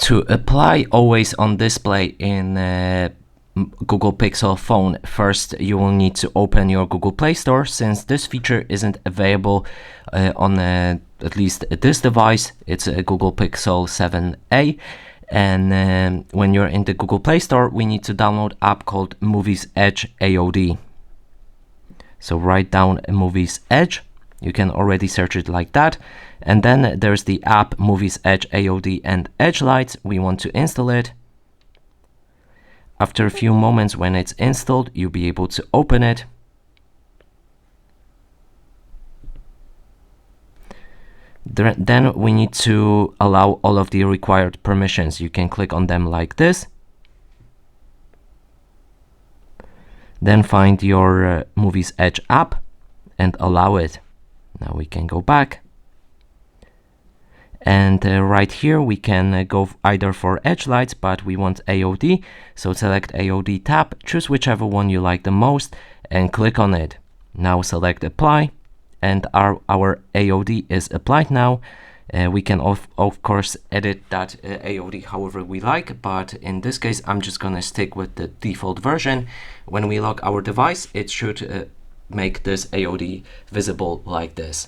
To apply always on display in Google Pixel phone, first you will need to open your Google Play Store, since this feature isn't available on at least this device. It's a Google Pixel 7a, and when you're in the Google Play Store, we need to download an app called Movies Edge AOD. So write down Movies Edge. You can already search it like that. And then there's the app Movies Edge AOD and Edge Lights. We want to install it. After a few moments, when it's installed, you'll be able to open it. Then we need to allow all of the required permissions. You can click on them like this. Then find your Movies Edge app and allow it. Now we can go back. And right here we can go either for Edge Lights, but we want AOD. So select AOD tab, choose whichever one you like the most and click on it. Now select apply, and our AOD is applied now. We can of course edit that AOD however we like, but in this case I'm just gonna stick with the default version. When we lock our device, it should make this AOD visible like this.